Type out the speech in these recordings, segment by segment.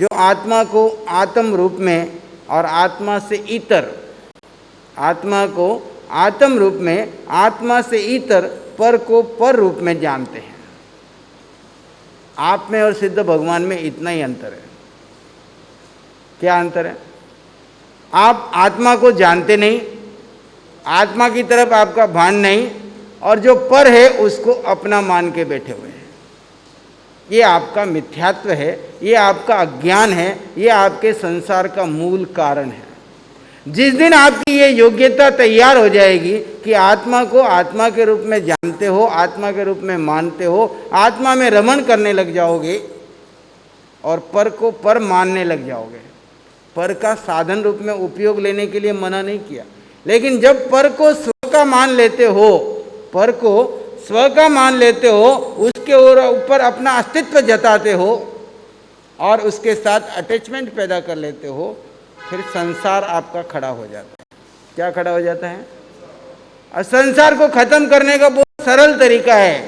जो आत्मा को आत्म रूप में और आत्मा से इतर, आत्मा को आत्म रूप में, आत्मा से इतर पर को पर रूप में जानते हैं। आप में और सिद्ध भगवान में इतना ही अंतर है। क्या अंतर है? आप आत्मा को जानते नहीं, आत्मा की तरफ आपका भान नहीं, और जो पर है उसको अपना मान के बैठे हुए हैं। ये आपका मिथ्यात्व है, ये आपका अज्ञान है, ये आपके संसार का मूल कारण है। जिस दिन आपकी ये योग्यता तैयार हो जाएगी कि आत्मा को आत्मा के रूप में जानते हो, आत्मा के रूप में मानते हो, आत्मा में रमण करने लग जाओगे और पर को पर मानने लग जाओगे। पर का साधन रूप में उपयोग लेने के लिए मना नहीं किया, लेकिन जब पर को स्व का मान लेते हो, पर को स्व का मान लेते हो, उसके ऊपर अपना अस्तित्व जताते हो और उसके साथ अटैचमेंट पैदा कर लेते हो, फिर संसार आपका खड़ा हो जाता है। क्या खड़ा हो जाता है? और संसार को खत्म करने का बहुत सरल तरीका है।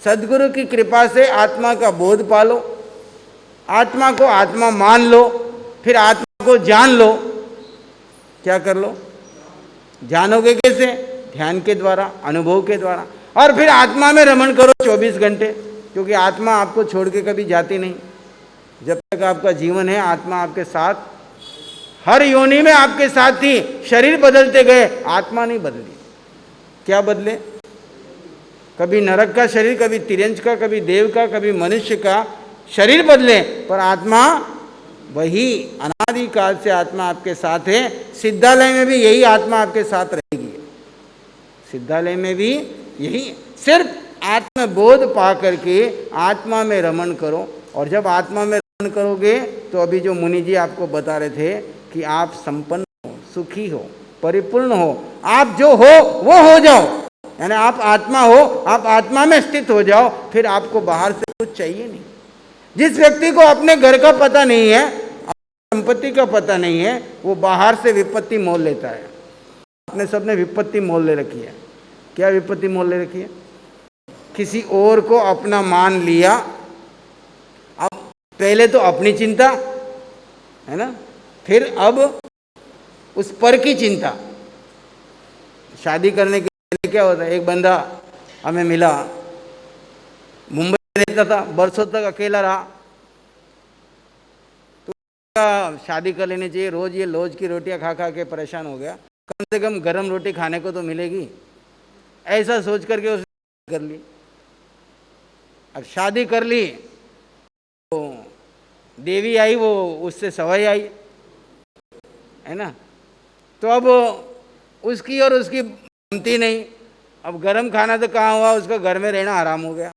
सदगुरु की कृपा से आत्मा का बोध पालो, आत्मा को आत्मा मान लो, फिर आत्मा को जान लो। क्या कर लो? जानोगे कैसे? ध्यान के द्वारा, अनुभव के द्वारा। और फिर आत्मा में रमण करो 24 घंटे, क्योंकि आत्मा आपको छोड़ के कभी जाती नहीं। जब तक आपका जीवन है, आत्मा आपके साथ, हर योनि में आपके साथ थी। शरीर बदलते गए, आत्मा नहीं बदली। क्या बदले? कभी नरक का शरीर, कभी तिरंज का, कभी देव का, कभी मनुष्य का शरीर बदले, पर आत्मा वही अनादिकाल से आत्मा आपके साथ है। सिद्धालय में भी यही आत्मा आपके साथ रहेगी। सिद्धालय में भी यही, सिर्फ आत्मबोध पा करके आत्मा में रमण करो। और जब आत्मा में रमण करोगे तो अभी जो मुनि जी आपको बता रहे थे कि आप संपन्न हो, सुखी हो, परिपूर्ण हो, आप जो हो वो हो जाओ, यानी आप आत्मा हो, आप आत्मा में स्थित हो जाओ, फिर आपको बाहर से कुछ चाहिए नहीं। जिस व्यक्ति को अपने घर का पता नहीं है, संपत्ति का पता नहीं है, वो बाहर से विपत्ति मोल लेता है। आपने सबने विपत्ति मोल ले रखी है। क्या विपत्ति मोल ले रखी है? किसी और को अपना मान लिया। अब पहले तो अपनी चिंता है ना, फिर अब उस पर की चिंता। शादी करने के लिए क्या होता है? एक बंदा हमें मिला, मुंबई में रहता था, बरसों तक अकेला रहा, तो शादी कर लेनी चाहिए। रोज ये लौज की रोटियां खा खा के परेशान हो गया, कम से कम गर्म रोटी खाने को तो मिलेगी, ऐसा सोच करके उसने कर ली। अब शादी कर ली तो देवी आई, वो उससे सवाई आई, है ना। तो अब उसकी और उसकी बनती नहीं। अब गर्म खाना तो कहाँ हुआ, उसका घर में रहना हराम हो गया।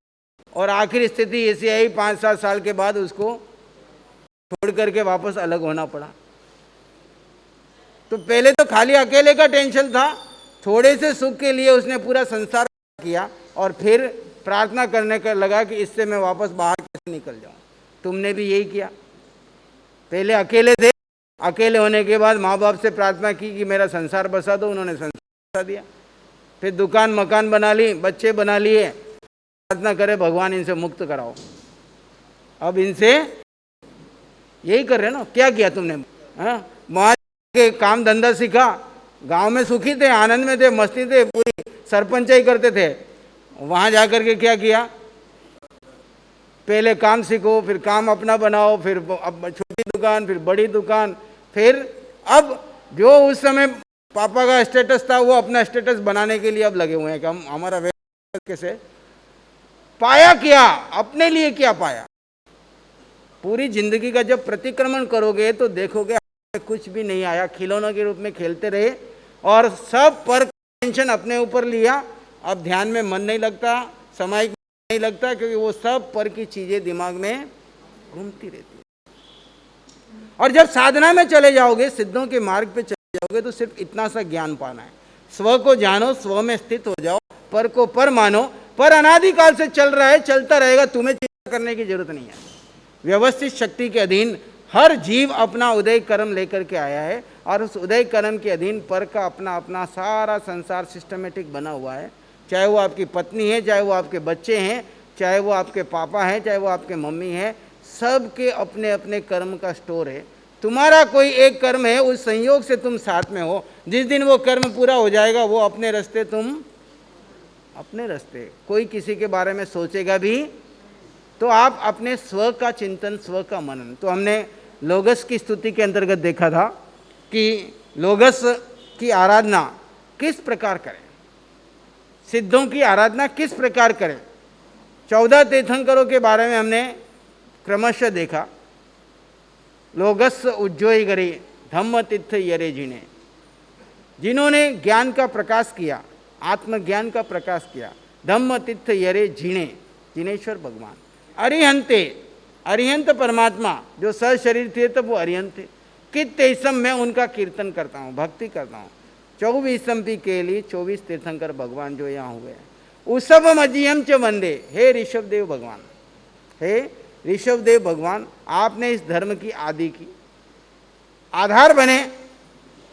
और आखिर स्थिति ऐसी आई, 5-7 साल के बाद उसको छोड़ करके वापस अलग होना पड़ा। तो पहले तो खाली अकेले का टेंशन था, थोड़े से सुख के लिए उसने पूरा संसार किया, और फिर प्रार्थना करने का लगा कि इससे मैं वापस बाहर कैसे निकल जाऊं। तुमने भी यही किया। पहले अकेले थे, अकेले होने के बाद माँ बाप से प्रार्थना की कि मेरा संसार बसा दो, उन्होंने संसार बसा दिया। फिर दुकान मकान बना ली, बच्चे बना लिए, प्रार्थना करे भगवान इनसे मुक्त कराओ। अब इनसे यही कर रहे ना। क्या किया तुमने? हाँ, वहाँ के काम धंधा सीखा, गांव में सुखी थे, आनंद में थे, मस्ती थे, पूरी सरपंचाई करते थे। वहाँ जाकर के क्या किया? पहले काम सीखो, फिर काम अपना बनाओ, फिर अब छोटी दुकान, फिर बड़ी दुकान, फिर अब जो उस समय पापा का स्टेटस था वो अपना स्टेटस बनाने के लिए अब लगे हुए हैं कि हम हमारा व्यवसाय कैसे पाया। क्या अपने लिए क्या पाया? पूरी जिंदगी का जब प्रतिक्रमण करोगे तो देखोगे कुछ भी नहीं आया। खिलौनों के रूप में खेलते रहे और सब पर टेंशन अपने ऊपर लिया। अब ध्यान में मन नहीं लगता, सामायिक नहीं लगता, क्योंकि वो सब पर की चीजें दिमाग में घूमती रहती है। और जब साधना में चले जाओगे, सिद्धों के मार्ग पे चले जाओगे, तो सिर्फ इतना सा ज्ञान पाना है। स्व को जानो, स्व में स्थित हो जाओ, पर को पर मानो। पर अनादिकाल से चल रहा है, चलता रहेगा, तुम्हें चिंता करने की जरूरत नहीं है। व्यवस्थित शक्ति के अधीन हर जीव अपना उदय कर्म लेकर के आया है, और उस उदय कर्म के अधीन पर का अपना अपना सारा संसार सिस्टमेटिक बना हुआ है। चाहे वो आपकी पत्नी है, चाहे वो आपके बच्चे हैं, चाहे वो आपके पापा हैं, चाहे वो आपके मम्मी हैं, सबके अपने अपने कर्म का स्टोर है। तुम्हारा कोई एक कर्म है, उस संयोग से तुम साथ में हो। जिस दिन वो कर्म पूरा हो जाएगा, वो अपने रास्ते, तुम अपने रास्ते। कोई किसी के बारे में सोचेगा भी तो आप अपने स्व का चिंतन, स्व का मनन। तो हमने लोगस की स्तुति के अंतर्गत देखा था कि लोगस की आराधना किस प्रकार करें, सिद्धों की आराधना किस प्रकार करें। 14 तीर्थंकरों के बारे में हमने क्रमशः देखा। लोगस उज्जोई गरी धम्म तीर्थ यरे जिने, जिन्होंने ज्ञान का प्रकाश किया, आत्मज्ञान का प्रकाश किया। धम्म तीर्थ यरे जिने, जिनेश्वर भगवान। अरिहंते, अरिहंत परमात्मा जो सशरीर थे तब वो अरिहंत थे। कित तेईसम मैं उनका कीर्तन करता हूँ, भक्ति करता हूँ। 24 पी के लिए 24 तीर्थंकर भगवान जो यहाँ हुए हैं। उसब मजियम च वंदे, हे ऋषभदेव भगवान, हे ऋषभदेव भगवान, आपने इस धर्म की आदि की, आधार बने।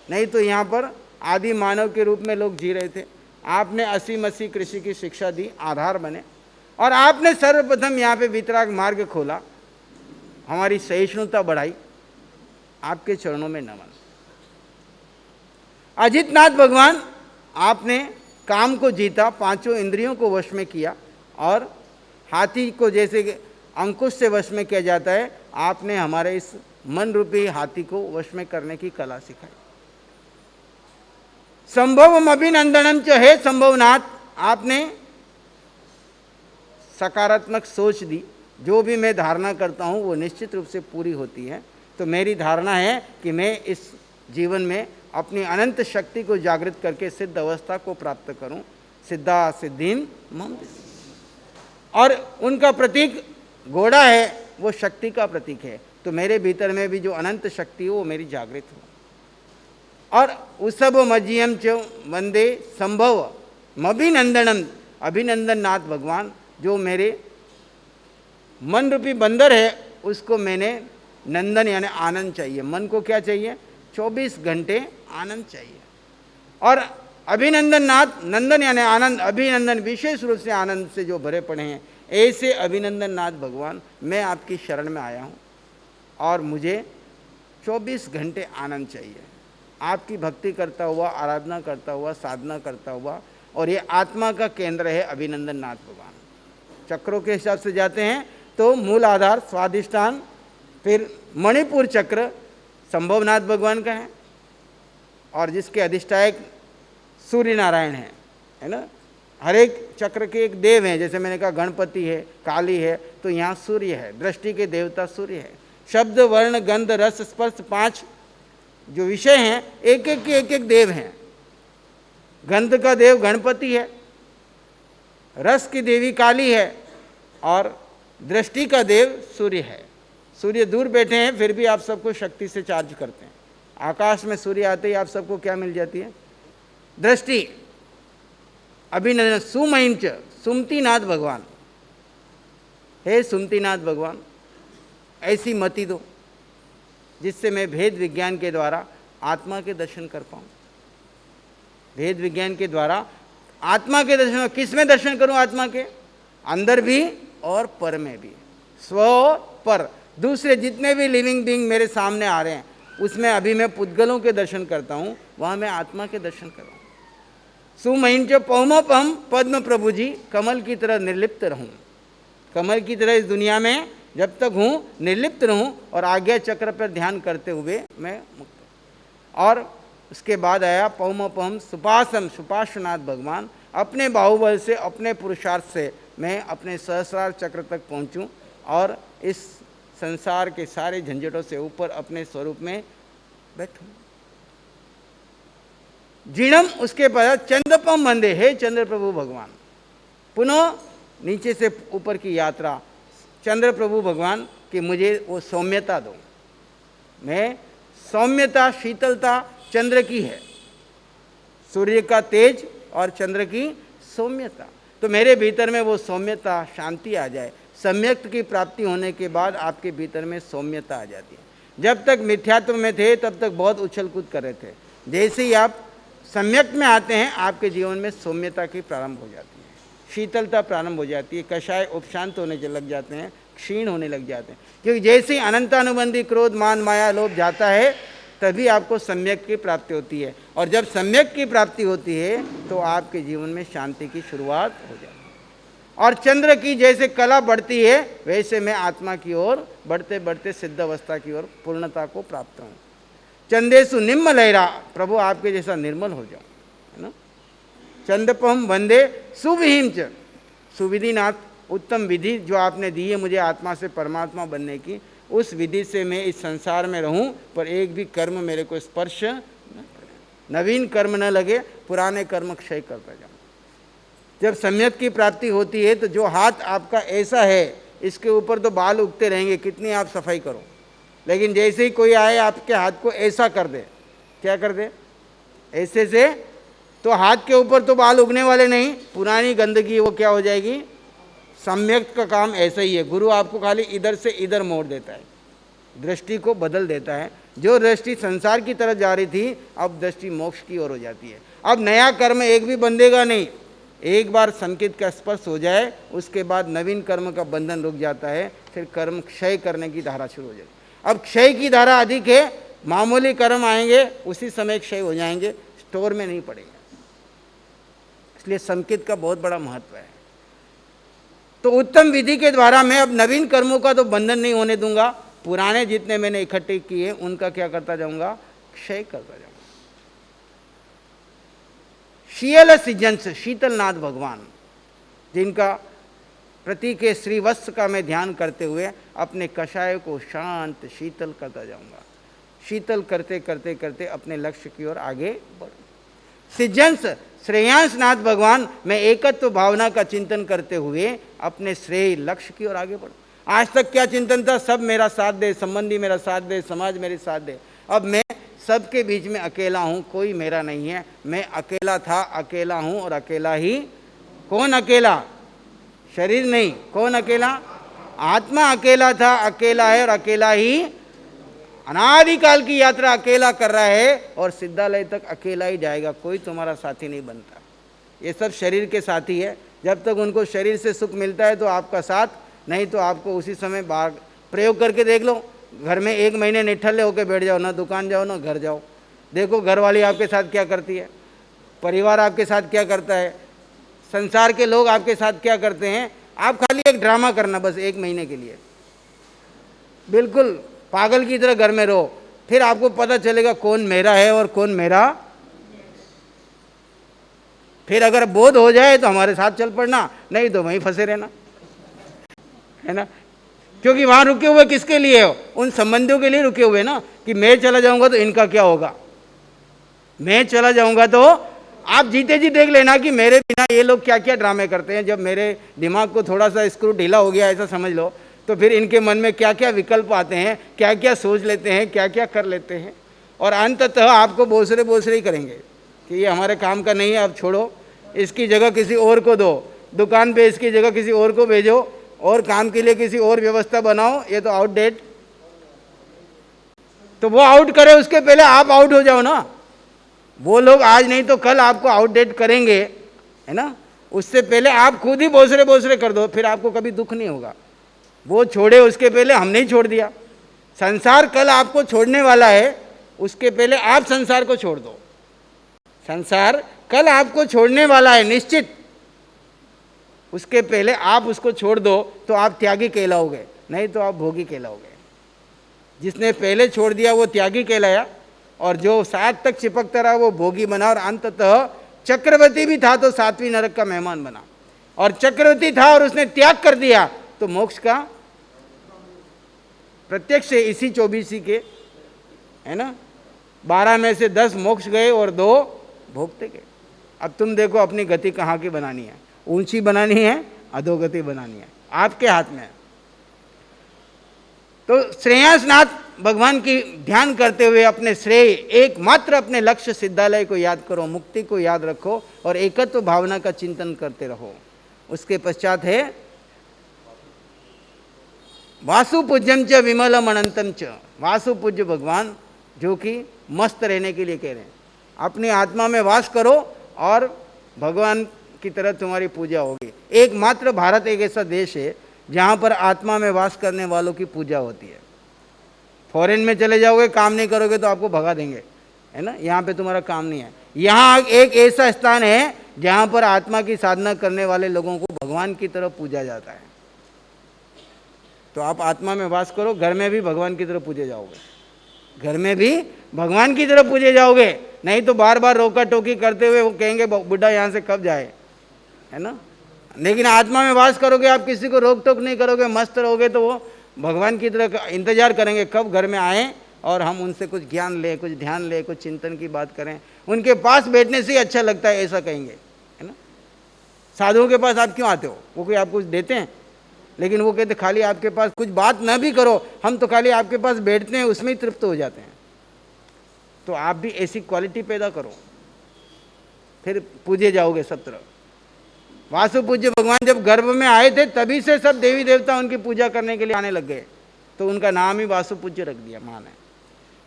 नहीं तो यहाँ पर आदि मानव के रूप में लोग जी रहे थे। आपने 80 कृषि की शिक्षा दी, आधार बने। और आपने सर्वप्रथम यहाँ पे वितराग मार्ग खोला, हमारी सहिष्णुता बढ़ाई। आपके चरणों में नमन। अजितनाथ भगवान, आपने काम को जीता, 5 इंद्रियों को वश में किया, और हाथी को जैसे अंकुश से वश में किया जाता है, आपने हमारे इस मन रूपी हाथी को वश में करने की कला सिखाई। संभवम अभिनंदनम च, हे संभवनाथ, आपने सकारात्मक सोच दी। जो भी मैं धारणा करता हूँ वो निश्चित रूप से पूरी होती है। तो मेरी धारणा है कि मैं इस जीवन में अपनी अनंत शक्ति को जागृत करके सिद्ध अवस्था को प्राप्त करूं। सिद्धा सिद्धिम मम। और उनका प्रतीक घोड़ा है, वो शक्ति का प्रतीक है। तो मेरे भीतर में भी जो अनंत शक्ति हो वो मेरी जागृत हो। और उसब मजियम च वंदे संभव मभिनंदनम, अभिनंदन नाथ भगवान, जो मेरे मन रूपी बंदर है उसको मैंने नंदन यानी आनंद चाहिए। मन को क्या चाहिए? 24 घंटे आनंद चाहिए। और अभिनंदन नाथ, नंदन यानी आनंद, अभिनंदन विशेष रूप से आनंद से जो भरे पड़े हैं, ऐसे अभिनंदन नाथ भगवान मैं आपकी शरण में आया हूँ और मुझे 24 घंटे आनंद चाहिए। आपकी भक्ति करता हुआ, आराधना करता हुआ, साधना करता हुआ। और ये आत्मा का केंद्र है अभिनंदन नाथ भगवान। चक्रों के हिसाब से जाते हैं तो मूल आधार स्वादिष्ठान, फिर मणिपुर चक्र संभवनाथ भगवान का है, और जिसके अधिष्ठायक सूर्य नारायण है ना। हर एक चक्र के एक देव हैं, जैसे मैंने कहा गणपति है, काली है, तो यहाँ सूर्य है, दृष्टि के देवता सूर्य है। शब्द वर्ण गंध रस स्पर्श 5 जो विषय हैं, एक एक के एक एक देव हैं। गंध का देव गणपति है, रस की देवी काली है, और दृष्टि का देव सूर्य है। सूर्य दूर बैठे हैं फिर भी आप सबको शक्ति से चार्ज करते हैं। आकाश में सूर्य आते ही आप सबको क्या मिल जाती है? दृष्टि। अभिनंदन सुमहिंच, सुमतिनाथ भगवान, हे सुमतिनाथ भगवान, ऐसी मति दो जिससे मैं भेद विज्ञान के द्वारा आत्मा के दर्शन कर पाऊँ। भेद विज्ञान के द्वारा आत्मा के दर्शन, किस में दर्शन करूं? आत्मा के अंदर भी और पर में भी। स्व पर, दूसरे जितने भी लिविंग बीइंग मेरे सामने आ रहे हैं उसमें अभी मैं पुद्गलों के दर्शन करता हूं, वहां मैं आत्मा के दर्शन कर रहा हूं। सुमहिंच पौमोपम, पद्म प्रभु जी, कमल की तरह निर्लिप्त रहूं। कमल की तरह इस दुनिया में जब तक हूं निर्लिप्त रहूं और आज्ञा चक्र पर ध्यान करते हुए मैं मुक्त। और उसके बाद आया पौमोपम सुपासम, सुपार्श्वनाथ भगवान, अपने बाहुबल से, अपने पुरुषार्थ से मैं अपने सहस्रार चक्र तक पहुंचूं और इस संसार के सारे झंझटों से ऊपर अपने स्वरूप में बैठूं। जीणम, उसके बाद चंद्रपम वंदे, हे चंद्र प्रभु भगवान। पुनः नीचे से ऊपर की यात्रा, चंद्र प्रभु भगवान कि मुझे वो सौम्यता दो। मैं सौम्यता, शीतलता चंद्र की है, सूर्य का तेज और चंद्र की सौम्यता। तो मेरे भीतर में वो सौम्यता, शांति आ जाए। सम्यक्त की प्राप्ति होने के बाद आपके भीतर में सौम्यता आ जाती है। जब तक मिथ्यात्व में थे तब तक बहुत उछल कूद कर रहे थे। जैसे ही आप सम्यक्त में आते हैं आपके जीवन में सौम्यता की प्रारंभ हो जाती है, शीतलता प्रारंभ हो जाती है, कषाय उपशांत होने लग जाते हैं, क्षीण होने लग जाते हैं। क्योंकि जैसे ही अनंतानुबंधी क्रोध मान माया लोभ जाता है तभी आपको सम्यक की प्राप्ति होती है, और जब सम्यक की प्राप्ति होती है तो आपके जीवन में शांति की शुरुआत हो जाती है। और चंद्र की जैसे कला बढ़ती है वैसे मैं आत्मा की ओर बढ़ते बढ़ते सिद्ध अवस्था की ओर पूर्णता को प्राप्त हूँ। चंदेशु निम्न लहरा, प्रभु आपके जैसा निर्मल हो जाऊँ, है ना। चंदपम वंदे सुविहिम च, सुविधिनाथ, उत्तम विधि जो आपने दी है मुझे आत्मा से परमात्मा बनने की, उस विधि से मैं इस संसार में रहूं पर एक भी कर्म मेरे को स्पर्श न करे, नवीन कर्म न लगे, पुराने कर्म क्षय करता जाऊं। जब सम्यक की प्राप्ति होती है तो जो हाथ आपका ऐसा है इसके ऊपर तो बाल उगते रहेंगे, कितनी आप सफाई करो, लेकिन जैसे ही कोई आए आपके हाथ को ऐसा कर दे, क्या कर दे, ऐसे से, तो हाथ के ऊपर तो बाल उगने वाले नहीं, पुरानी गंदगी वो क्या हो जाएगी। सम्यक का काम ऐसा ही है, गुरु आपको खाली इधर से इधर मोड़ देता है, दृष्टि को बदल देता है। जो दृष्टि संसार की तरफ जा रही थी अब दृष्टि मोक्ष की ओर हो जाती है। अब नया कर्म एक भी बंधेगा नहीं, एक बार संकेत का स्पर्श हो जाए उसके बाद नवीन कर्म का बंधन रुक जाता है, फिर कर्म क्षय करने की धारा शुरू हो जाएगी। अब क्षय की धारा अधिक है, मामूली कर्म आएंगे उसी समय क्षय हो जाएंगे, स्टोर में नहीं पड़ेगा। इसलिए संकेत का बहुत बड़ा महत्व है। तो उत्तम विधि के द्वारा मैं अब नवीन कर्मों का तो बंधन नहीं होने दूंगा, पुराने जितने मैंने इकट्ठे किए उनका क्या करता जाऊंगा, क्षय करता जाऊंगा। शील सिजंस, शीतलनाथ भगवान जिनका प्रतीक है श्रीवत्स का मैं ध्यान करते हुए अपने कषाय को शांत शीतल करता जाऊंगा। शीतल करते करते करते अपने लक्ष्य की ओर आगे बढ़। सिजंस श्रेयांसनाथ भगवान, मैं एकत्व भावना का चिंतन करते हुए अपने श्रेय लक्ष्य की ओर आगे बढ़। आज तक क्या चिंतन था, सब मेरा साथ दे, संबंधी मेरा साथ दे, समाज मेरे साथ दे। अब मैं सबके बीच में अकेला हूँ, कोई मेरा नहीं है, मैं अकेला था, अकेला हूँ और अकेला ही। कौन अकेला, शरीर नहीं, कौन अकेला, आत्मा अकेला था, अकेला है और अकेला ही अनादिकाल की यात्रा अकेला कर रहा है और सिद्धालय तक अकेला ही जाएगा, कोई तुम्हारा साथी नहीं बनता। ये सब शरीर के साथी है, जब तक उनको शरीर से सुख मिलता है तो आपका साथ, नहीं तो आपको उसी समय बाहर। प्रयोग करके देख लो, घर में 1 महीने निठल्ले होकर बैठ जाओ, ना दुकान जाओ ना घर जाओ, देखो घर वाली आपके साथ क्या करती है, परिवार आपके साथ क्या करता है, संसार के लोग आपके साथ क्या करते हैं। आप खाली एक ड्रामा करना बस 1 महीने के लिए, बिल्कुल पागल की तरह घर में रहो, फिर आपको पता चलेगा कौन मेरा है और कौन मेरा। फिर अगर बोध हो जाए तो हमारे साथ चल पड़ना, नहीं तो वहीं फंसे रहना, है ना। क्योंकि वहां रुके हुए किसके लिए हो, उन संबंधियों के लिए रुके हुए ना, कि मैं चला जाऊंगा तो इनका क्या होगा, मैं चला जाऊंगा तो। आप जीते जी देख लेना कि मेरे बिना ये लोग क्या क्या ड्रामे करते हैं। जब मेरे दिमाग को थोड़ा सा स्क्रू ढीला हो गया ऐसा समझ लो, तो फिर इनके मन में क्या क्या विकल्प आते हैं, क्या क्या सोच लेते हैं, क्या क्या कर लेते हैं, और अंततः आपको बोसरे बोसरे ही करेंगे कि ये हमारे काम का नहीं है, अब छोड़ो, इसकी जगह किसी और को दो, दुकान पे इसकी जगह किसी और को भेजो, और काम के लिए किसी और व्यवस्था बनाओ, ये तो आउटडेट। तो वो आउट करे उसके पहले आप आउट हो जाओ ना। वो लोग आज नहीं तो कल आपको आउटडेट करेंगे, है ना। उससे पहले आप खुद ही बोसरे बोसरे कर दो, फिर आपको कभी दुख नहीं होगा। वो छोड़े उसके पहले हमने ही छोड़ दिया। संसार कल आपको छोड़ने वाला है, उसके पहले आप संसार को छोड़ दो। संसार कल आपको छोड़ने वाला है निश्चित, उसके पहले आप उसको छोड़ दो तो आप त्यागी कहलाओगे, नहीं तो आप भोगी कहलाओगे। जिसने पहले छोड़ दिया वो त्यागी कहलाया, और जो साथ तक चिपकता रहा वो भोगी बना, और अंततः चक्रवर्ती भी था तो 7वीं नरक का मेहमान बना, और चक्रवर्ती था और उसने त्याग कर दिया तो मोक्ष का प्रत्यक्ष इसी 24 के, है ना। 12 में से 10 मोक्ष गए और 2 भोगते गए। अब तुम देखो अपनी गति कहाँ की बनानी है, ऊंची बनानी है, अधोगति बनानी है, आपके हाथ में है। तो श्रेयांसनाथ भगवान की ध्यान करते हुए अपने श्रेय एकमात्र अपने लक्ष्य सिद्धालय को याद करो, मुक्ति को याद रखो और एकत्व भावना का चिंतन करते रहो। उसके पश्चात है वासुपूज्यम च विमलम अनंतम च। वासुपूज्य भगवान जो कि मस्त रहने के लिए कह रहे हैं, अपनी आत्मा में वास करो और भगवान की तरह तुम्हारी पूजा होगी। एकमात्र भारत एक ऐसा देश है जहाँ पर आत्मा में वास करने वालों की पूजा होती है। फॉरेन में चले जाओगे, काम नहीं करोगे तो आपको भगा देंगे, है ना, यहाँ पे तुम्हारा काम नहीं है। यहाँ एक ऐसा स्थान है जहाँ पर आत्मा की साधना करने वाले लोगों को भगवान की तरफ पूजा जाता है। तो आप आत्मा में वास करो, घर में भी भगवान की तरफ पूजे जाओगे, घर में भी भगवान की तरफ पूजे जाओगे। नहीं तो बार बार रोका टोकी करते हुए वो कहेंगे बुढ़ा यहाँ से कब जाए, है ना। लेकिन आत्मा में वास करोगे, आप किसी को रोक टोक नहीं करोगे, मस्त रहोगे, तो वो भगवान की तरह इंतजार करेंगे कब घर में आए और हम उनसे कुछ ज्ञान लें, कुछ ध्यान लें, कुछ चिंतन की बात करें। उनके पास बैठने से ही अच्छा लगता है, ऐसा कहेंगे, है ना। साधुओं के पास आप क्यों आते हो, वो कोई आपको कुछ देते हैं? लेकिन वो कहते खाली आपके पास कुछ बात ना भी करो, हम तो खाली आपके पास बैठते हैं, उसमें ही तृप्त हो जाते हैं। तो आप भी ऐसी क्वालिटी पैदा करो, फिर पूजे जाओगे सब तरफ। वासु पूज्य भगवान जब गर्भ में आए थे तभी से सब देवी देवता उनकी पूजा करने के लिए आने लग गए, तो उनका नाम ही वासु पूज्य रख दिया, मान है।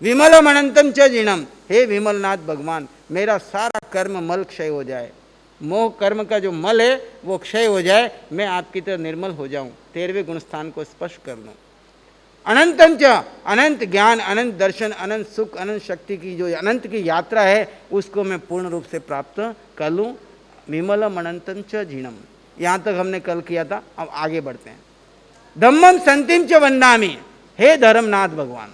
विमलम अनंतम च जिणम, हे विमलनाथ भगवान, मेरा सारा कर्म मल क्षय हो जाए, मोह कर्म का जो मल है वो क्षय हो जाए, मैं आपकी तरह निर्मल हो जाऊं, 13वें गुण स्थान को स्पर्श कर लूं। अनंतम च, अनंत ज्ञान, अनंत दर्शन, अनंत सुख, अनंत शक्ति की जो अनंत की यात्रा है उसको मैं पूर्ण रूप से प्राप्त कर लूँ। विमलम अनंतम च जीणम, यहाँ तक हमने कल किया था, अब आगे बढ़ते हैं। धम्मम संतिम च वंदामि, हे धर्मनाथ भगवान,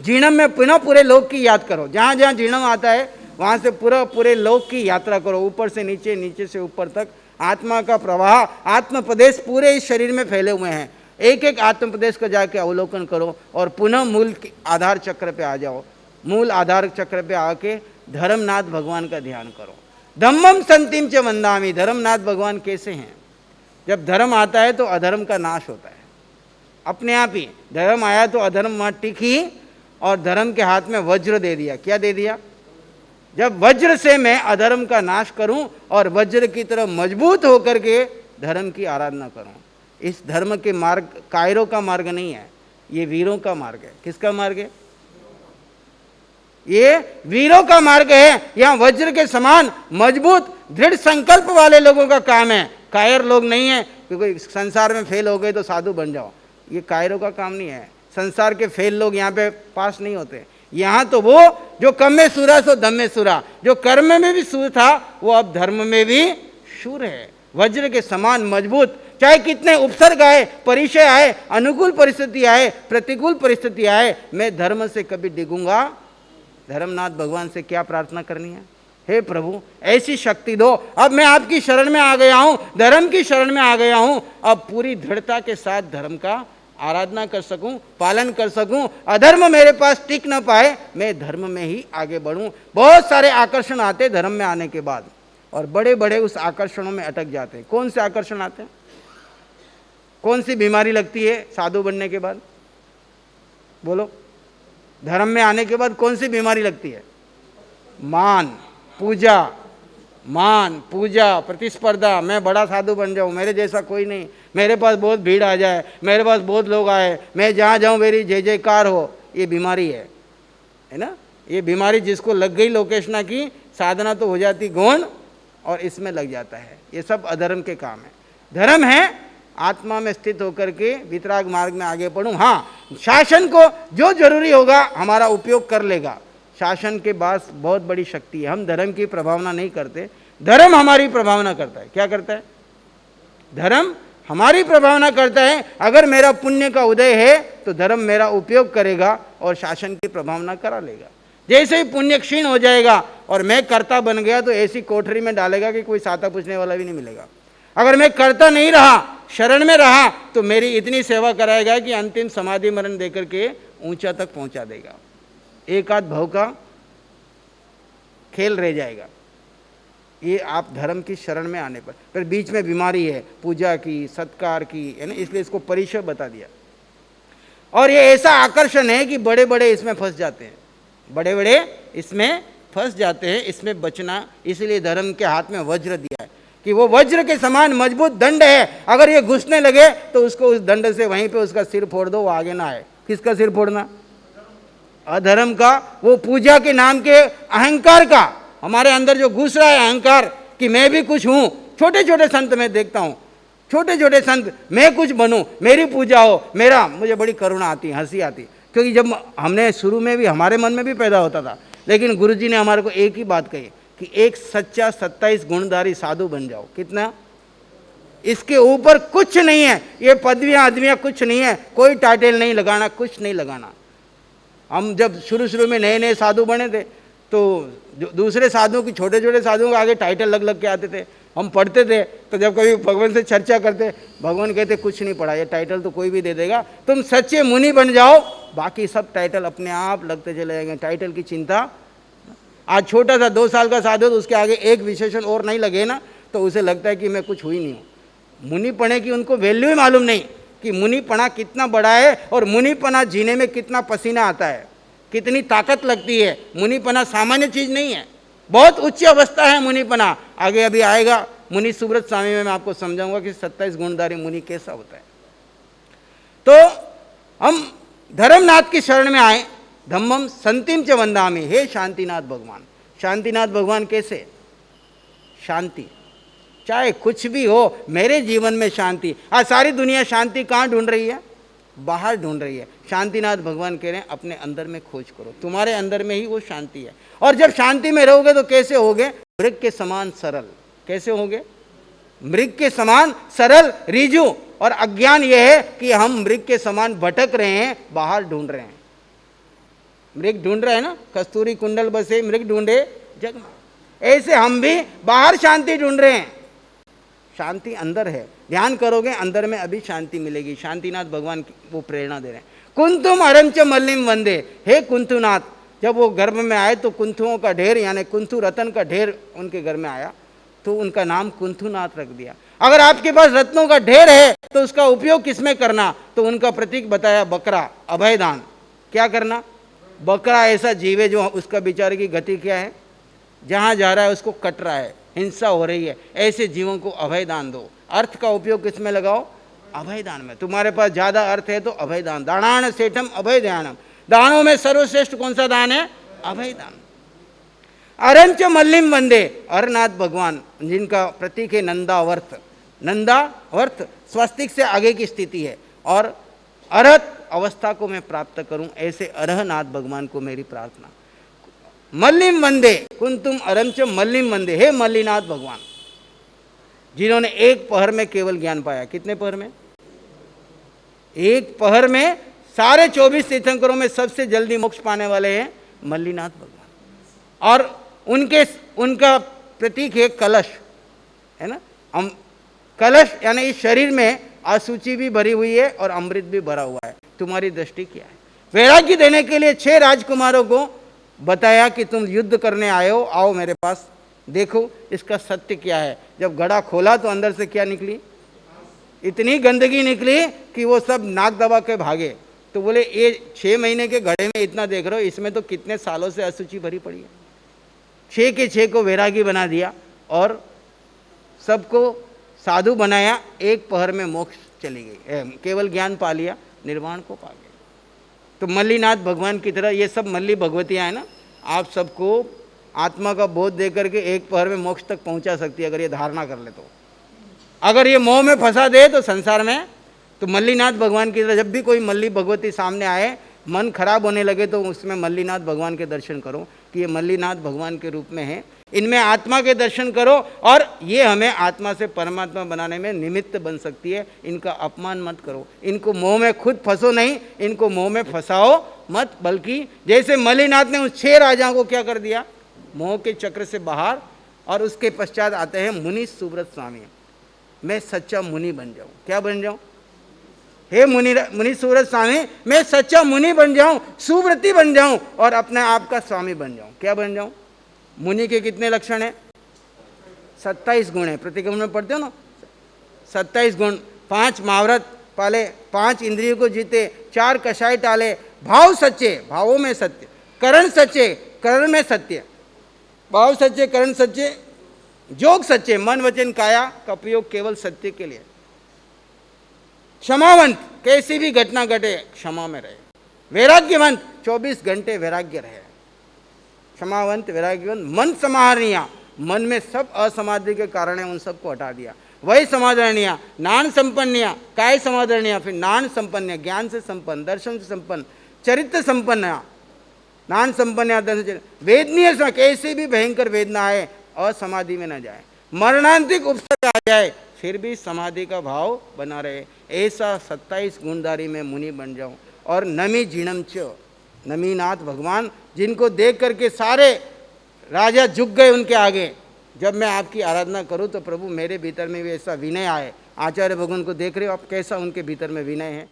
जीणम में पुनः पूरे लोक की याद करो। जहाँ जहाँ जीणम आता है वहाँ से पूरे लोक की यात्रा करो, ऊपर से नीचे, नीचे से ऊपर तक। आत्मा का प्रवाह, आत्मप्रदेश पूरे इस शरीर में फैले हुए हैं। एक एक आत्मप्रदेश को जाके अवलोकन करो और पुनः मूल आधार चक्र पे आ जाओ। मूल आधार चक्र पे आके धर्मनाथ भगवान का ध्यान करो। धम्मम संतिम च वंदामि, धर्मनाथ भगवान कैसे हैं? जब धर्म आता है तो अधर्म का नाश होता है अपने आप ही। धर्म आया तो अधर्म वहाँ टिकी, और धर्म के हाथ में वज्र दे दिया। क्या दे दिया? जब वज्र से मैं अधर्म का नाश करूं और वज्र की तरह मजबूत होकर के धर्म की आराधना करूं। इस धर्म के मार्ग कायरों का मार्ग नहीं है, ये वीरों का मार्ग है। किसका मार्ग है? ये वीरों का मार्ग है। यहाँ वज्र के समान मजबूत दृढ़ संकल्प वाले लोगों का काम है, कायर लोग नहीं है। क्योंकि संसार में फेल हो गए तो साधु बन जाओ, ये कायरों का काम नहीं है। संसार के फेल लोग यहाँ पे पास नहीं होते। यहाँ तो वो जो कम में सुरा सो धम में सुरा, जो कर्म में भी सूर था वो अब धर्म में भी शूर है। वज्र के समान मजबूत, चाहे कितने उपसर्ग आए, परिचय आए, अनुकूल परिस्थिति आए, प्रतिकूल परिस्थिति आए, मैं धर्म से कभी डिगूंगा। धर्मनाथ भगवान से क्या प्रार्थना करनी है? हे प्रभु ऐसी शक्ति दो, अब मैं आपकी शरण में आ गया हूं, धर्म की शरण में आ गया हूं। अब पूरी दृढ़ता के साथ धर्म का आराधना कर सकूं, पालन कर सकूं, अधर्म मेरे पास टिक न पाए, मैं धर्म में ही आगे बढ़ूं। बहुत सारे आकर्षण आते धर्म में आने के बाद, और बड़े बड़े उस आकर्षणों में अटक जाते हैं। कौन से आकर्षण आते हैं? कौन सी बीमारी लगती है साधु बनने के बाद? बोलो, धर्म में आने के बाद कौन सी बीमारी लगती है? मान पूजा, मान पूजा, प्रतिस्पर्धा। मैं बड़ा साधु बन जाऊं, मेरे जैसा कोई नहीं, मेरे पास बहुत भीड़ आ जाए, मेरे पास बहुत लोग आए, मैं जहाँ जाऊं मेरी जय जयकार हो। ये बीमारी है ना। ये बीमारी जिसको लग गई लोकेशना की, साधना तो हो जाती गौण और इसमें लग जाता है। ये सब अधर्म के काम है। धर्म है आत्मा में स्थित होकर के वितराग मार्ग में आगे बढ़ूं। हाँ, शासन को जो जरूरी होगा हमारा उपयोग कर लेगा। शासन के पास बहुत बड़ी शक्ति है। हम धर्म की प्रभावना नहीं करते, धर्म हमारी प्रभावना करता है। क्या करता है? धर्म हमारी प्रभावना करता है। अगर मेरा पुण्य का उदय है तो धर्म मेरा उपयोग करेगा और शासन की प्रभावना करा लेगा। जैसे ही पुण्य क्षीण हो जाएगा और मैं कर्ता बन गया तो ऐसी कोठरी में डालेगा कि कोई साता पूछने वाला भी नहीं मिलेगा। अगर मैं कर्ता नहीं रहा, शरण में रहा, तो मेरी इतनी सेवा कराएगा कि अंतिम समाधि मरण देकर के ऊंचा तक पहुंचा देगा। एक आध भव का खेल रह जाएगा ये आप धर्म की शरण में आने पर। फिर बीच में बीमारी है पूजा की, सत्कार की, है ना, इसलिए इसको परिचय बता दिया। और ये ऐसा आकर्षण है कि बड़े बड़े इसमें फंस जाते हैं, बड़े बड़े इसमें फंस जाते हैं। इसमें बचना, इसलिए धर्म के हाथ में वज्र दिया है कि वो वज्र के समान मजबूत दंड है। अगर ये घुसने लगे तो उसको उस दंड से वहीं पे उसका सिर फोड़ दो, वो आगे ना आए। किसका सिर फोड़ना? अधर्म का। वो पूजा के नाम के अहंकार का, हमारे अंदर जो घुस रहा है अहंकार कि मैं भी कुछ हूं। छोटे छोटे संत में देखता हूं छोटे छोटे संत, मैं कुछ बनूं, मेरी पूजा हो, मेरा, मुझे बड़ी करुणा आती, हंसी आती, क्योंकि जब हमने शुरू में भी हमारे मन में भी पैदा होता था, लेकिन गुरुजी ने हमारे को एक ही बात कही कि एक सच्चा 27 गुणधारी साधु बन जाओ। कितना? इसके ऊपर कुछ नहीं है, ये पदवियां आदमियां कुछ नहीं है, कोई टाइटल नहीं लगाना, कुछ नहीं लगाना। हम जब शुरू में नए नए साधु बने थे तो दूसरे साधुओं की, छोटे छोटे साधुओं के आगे टाइटल लग लग के आते थे। हम पढ़ते थे तो जब कभी भगवान से चर्चा करते, भगवान कहते कुछ नहीं पढ़ा, ये टाइटल तो कोई भी दे देगा, तुम सच्चे मुनि बन जाओ, बाकी सब टाइटल अपने आप लगते चले जाएंगे, टाइटल की चिंता। आज छोटा सा 2 साल का साधु तो उसके आगे एक विशेषण और नहीं लगे ना तो उसे लगता है कि मैं कुछ हुई नहीं हूँ। मुनिपने की उनको वैल्यू ही मालूम नहीं कि मुनिपना कितना बड़ा है और मुनिपना जीने में कितना पसीना आता है, कितनी ताकत लगती है। मुनिपना सामान्य चीज़ नहीं है, बहुत उच्च अवस्था है मुनिपना। आगे अभी आएगा मुनि सुब्रत स्वामी में मैं आपको समझाऊंगा कि 27 गुणधारी मुनि कैसा होता है। तो हम धर्मनाथ की शरण में आए, धम्मम संतिम च वंदामि, हे शांतिनाथ भगवान। शांतिनाथ भगवान कैसे? शांति, चाहे कुछ भी हो, मेरे जीवन में शांति। आज सारी दुनिया शांति कहाँ ढूंढ रही है? बाहर ढूंढ रही है। शांतिनाथ भगवान कह रहे हैं अपने अंदर में खोज करो, तुम्हारे अंदर में ही वो शांति है। और जब शांति में रहोगे तो कैसे होगे? मृग के समान सरल। कैसे होगे? मृग के समान सरल, ऋजु। और अज्ञान यह है कि हम मृग के समान भटक रहे हैं, बाहर ढूंढ रहे हैं। मृग ढूंढ रहे हैं ना, कस्तूरी कुंडल बसे मृग ढूंढे जग में, ऐसे हम भी बाहर शांति ढूंढ रहे हैं। शांति अंदर है, ध्यान करोगे अंदर में अभी शांति मिलेगी। शांतिनाथ भगवान की वो प्रेरणा दे रहे हैं। कुंतुम अरंच मल्लिम वंदे, हे कुंतुनाथ। जब वो गर्भ में आए तो कुंथुओं का ढेर, यानी कुंथु रतन का ढेर उनके घर में आया तो उनका नाम कुंथुनाथ रख दिया। अगर आपके पास रत्नों का ढेर है तो उसका उपयोग किसमें करना? तो उनका प्रतीक बताया बकरा, अभयदान। क्या करना? बकरा ऐसा जीव है जो उसका बेचारे की गति क्या है, जहाँ जा रहा है उसको कट रहा है, हिंसा हो रही है, ऐसे जीवों को अभयदान दो। अर्थ का उपयोग किसमें लगाओ? अभयदान में। तुम्हारे पास ज़्यादा अर्थ है तो अभयदान। दानान सेठम अभय ध्यानम, दानों में सर्वश्रेष्ठ कौन सा दान है? अभयदान। अरंच मल्लिम वंदे, अरनाथ भगवान जिनका प्रतीक है नंदावर्त। नंदावर्त स्वस्तिक से आगे की स्थिति है, और अरहत अवस्था को मैं प्राप्त करूं, ऐसे अरहनाथ भगवान को मेरी प्रार्थना। मल्लिम वंदे, कुंतुम अरंच मल्लिम वंदे, हे मल्लिनाथ भगवान, जिन्होंने एक पहर में केवल ज्ञान पाया। कितने पहर में? एक पहर में। सारे 24 तीर्थंकरों में सबसे जल्दी मोक्ष पाने वाले हैं मल्लिनाथ भगवान। और उनका प्रतीक है कलश, है ना। कलश यानी इस शरीर में अशुचि भी भरी हुई है और अमृत भी भरा हुआ है। तुम्हारी दृष्टि क्या है? वैराग्य देने के लिए 6 राजकुमारों को बताया कि तुम युद्ध करने आए हो, आओ मेरे पास, देखो इसका सत्य क्या है। जब घड़ा खोला तो अंदर से क्या निकली? इतनी गंदगी निकली कि वो सब नाक दबा के भागे। तो बोले ये 6 महीने के घड़े में इतना देख रहे हो, इसमें तो कितने सालों से अशुचि भरी पड़ी है। 6 के 6 को वैरागी बना दिया और सबको साधु बनाया। एक पहर में मोक्ष चली गई, केवल ज्ञान पा लिया, निर्वाण को पा गए। तो मल्लिनाथ भगवान की तरह ये सब मल्ली भगवतियाँ हैं ना, आप सबको आत्मा का बोध दे करके एक पहर में मोक्ष तक पहुंचा सकती है, अगर ये धारणा कर ले तो। अगर ये मोह में फंसा दे तो संसार में, तो मल्लिनाथ भगवान की तरह जब भी कोई मल्ली भगवती सामने आए, मन खराब होने लगे, तो उसमें मल्लिनाथ भगवान के दर्शन करो कि ये मल्लिनाथ भगवान के रूप में है। इनमें आत्मा के दर्शन करो और ये हमें आत्मा से परमात्मा बनाने में निमित्त बन सकती है। इनका अपमान मत करो, इनको मोह में खुद फंसो नहीं, इनको मोह में फंसाओ मत, बल्कि जैसे मल्लिनाथ ने उस 6 राजाओं को क्या कर दिया, मोह के चक्र से बाहर। और उसके पश्चात आते हैं मुनि सुब्रत स्वामी। मैं सच्चा मुनि बन जाऊं। क्या बन जाऊं? हे मुनि सुब्रत स्वामी, मैं सच्चा मुनि बन जाऊं, सुव्रती बन जाऊं और अपने आप का स्वामी बन जाऊं। क्या बन जाऊं? मुनि के कितने लक्षण हैं? 27 गुण है। प्रतिक्रमण में पढ़ते हो ना, 27 गुण। 5 महाव्रत पाले, 5 इंद्रियों को जीते, 4 कषाय टाले, भाव सच्चे, भावों में सत्य, करण सच्चे, करण में सत्य, भाव सच्चे, करण सच्चे, जोग सच्चे, मन वचन काया का प्रयोग केवल सत्य के लिए। क्षमावंत, कैसी भी घटना घटे क्षमा में रहे। वैराग्यवंत, 24 घंटे वैराग्य रहे। क्षमावंत, वैराग्यवंत, मन समाहरणीय, मन में सब असमाधि के कारण है उन सबको हटा दिया। वही समादरणीय, नान संपन्निया, काय समादरणीय, फिर नान संपन्न, ज्ञान से संपन्न, दर्शन से संपन्न, चरित्र संपन्न, नान संपन्न दर्शन, वेदनीय कैसे भी भयंकर वेदना आए और समाधि में न जाए, मरणांतिक उपसर्ग आ जाए फिर भी समाधि का भाव बना रहे, ऐसा 27 गुणधारी में मुनि बन जाऊं। और नमी जीणम च, नमीनाथ भगवान जिनको देख करके सारे राजा झुक गए उनके आगे, जब मैं आपकी आराधना करूं तो प्रभु मेरे भीतर में भी ऐसा विनय आए। आचार्य भगवान को देख रहे हो आप, कैसा उनके भीतर में विनय है।